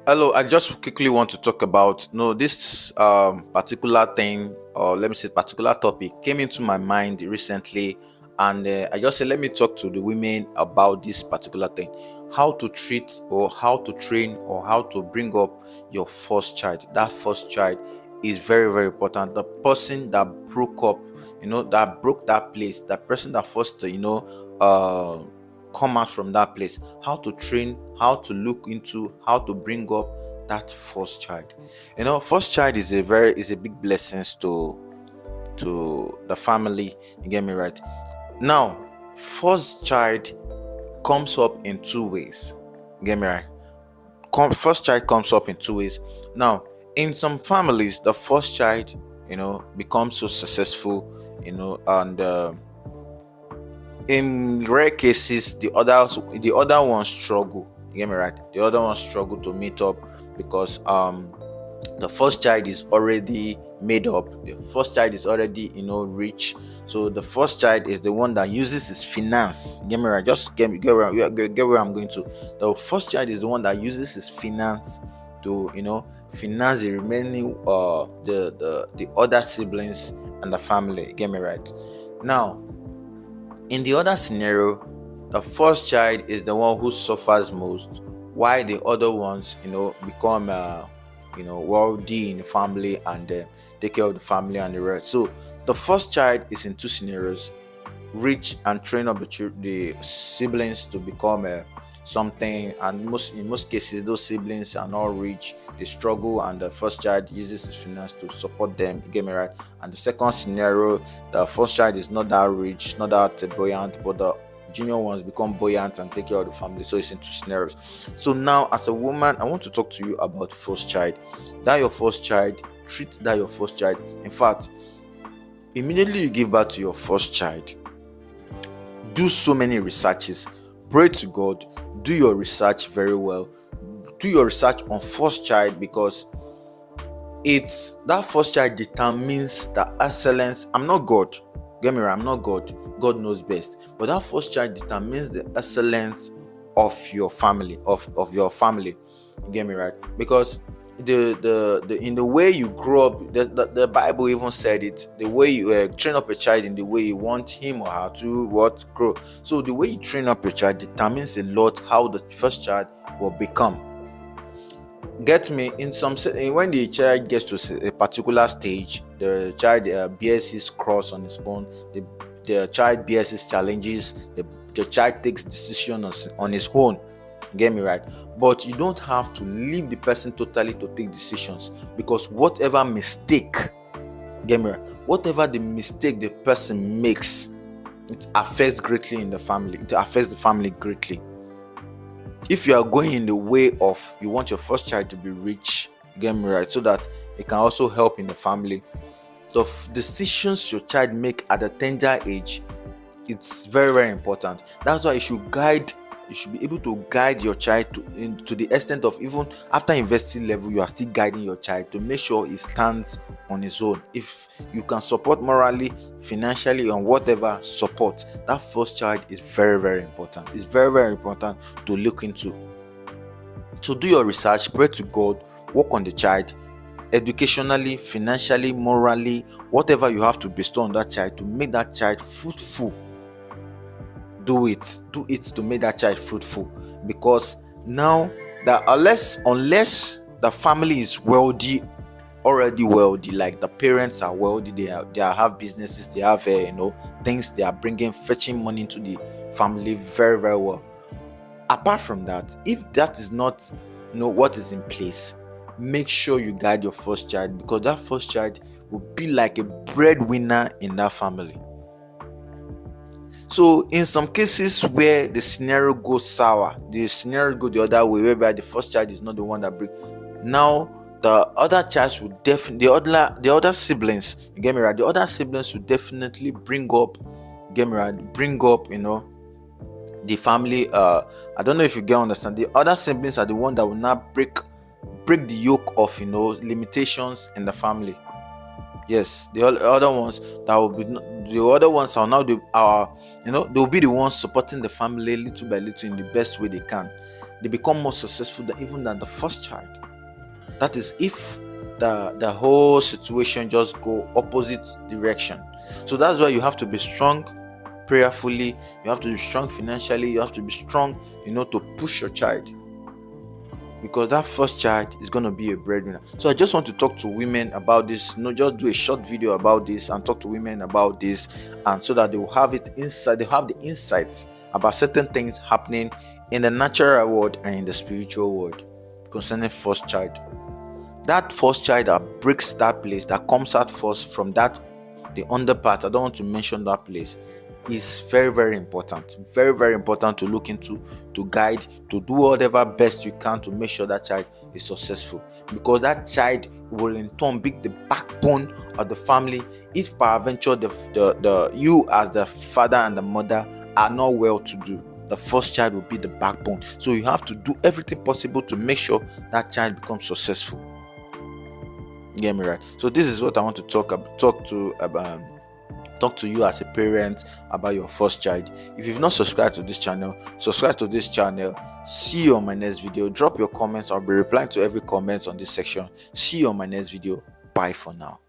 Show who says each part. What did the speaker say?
Speaker 1: Hello, I just quickly want to talk about this particular thing, or let me say particular topic came into my mind recently, and I just said let me talk to the women about this particular thing, how to treat or how to train or how to bring up your first child. That first child is very very important. The person that broke up, that broke that place, that person that first come out from that place, how to train, how to look into, how to bring up that first child. First child is a big blessing to the family. You get me right? Now, first child comes up in two ways. You get me right? First child comes up in two ways. Now, in some families, the first child, becomes so successful, and in rare cases the other ones struggle. You get me right? The other ones struggle to meet up because the first child is already made up, the first child is already rich. So the first child is the one that uses his finance. Get me right? Just get where I'm going to. The first child is the one that uses his finance to finance the remaining the other siblings and the family. Get me right? Now, in the other scenario, the first child is the one who suffers most, while the other ones, become, wealthy in the family and take care of the family and the rest. So the first child is in two scenarios: reach and train up the siblings to become something, and in most cases those siblings are not rich, they struggle, and the first child uses his finance to support them. You get me right? And the second scenario, the first child is not that rich, not that buoyant, but the junior ones become buoyant and take care of the family. So it's in two scenarios. So now, as a woman, I want to talk to you about first child. That your first child, treat that your first child. In fact, immediately you give birth to your first child, do so many researches, pray to God, do your research very well, do your research on first child, because it's that first child determines the excellence. I'm not God, get me right, I'm not God, God knows best, but that first child determines the excellence of your family, of your family. You get me right? Because the in the way you grow up, the Bible even said it, the way you train up a child in the way you want him or her to what grow. So the way you train up a child determines a lot how the first child will become. Get me? When the child gets to a particular stage, the child bears his cross on his own, the child bears his challenges, the child takes decisions on his own. Get me right? But you don't have to leave the person totally to take decisions, because whatever mistake, get me right, whatever the mistake the person makes, it affects greatly in the family, it affects the family greatly. If you are going in the way of you want your first child to be rich, get me right, so that it can also help in the family, the decisions your child make at a tender age, it's very very important. That's why you should be able to guide your child to the extent of, even after investing level, you are still guiding your child to make sure he stands on his own. If you can support morally, financially, and whatever support, that first child is very very important. It's very very important to look into. So do your research, pray to God, work on the child educationally, financially, morally, whatever you have to bestow on that child to make that child fruitful. Do it to make that child fruitful, because now that unless the family is wealthy, already wealthy, like the parents are wealthy, they have businesses, they have things they are bringing, fetching money into the family very very well. Apart from that, if that is not what is in place, make sure you guide your first child, because that first child will be like a breadwinner in that family. So in some cases where the scenario goes sour, the scenario go the other way, whereby the first child is not the one that bring, now the other child will definitely, the other siblings, you get me right, the other siblings will definitely bring up, get me right, bring up the family. I don't know if you get understand, the other siblings are the one that will not break the yoke of limitations in the family. Yes, the other ones that will be, the other ones are now they'll be the ones supporting the family little by little in the best way they can. they become more successful even than the first child. That is if the whole situation just go opposite direction. So that's why you have to be strong prayerfully, you have to be strong financially, you have to be strong, to push your child, because that first child is going to be a breadwinner. So I just want to talk to women about this, just do a short video about this and talk to women about this, and so that they will have it inside, they have the insights about certain things happening in the natural world and in the spiritual world concerning first child. That first child that breaks that place, that comes out first from that, the underpart, I don't want to mention that place, is very, very important. Very, very important to look into, to guide, to do whatever best you can to make sure that child is successful. Because that child will in turn be the backbone of the family. If peradventure the you as the father and the mother are not well to do, the first child will be the backbone. So you have to do everything possible to make sure that child becomes successful. You get me right? So this is what I want to talk to you as a parent about your first child. If you've not subscribed to this channel, subscribe to this channel. See you on my next video. Drop your comments. I'll be replying to every comment on this section. See you on my next video. Bye for now.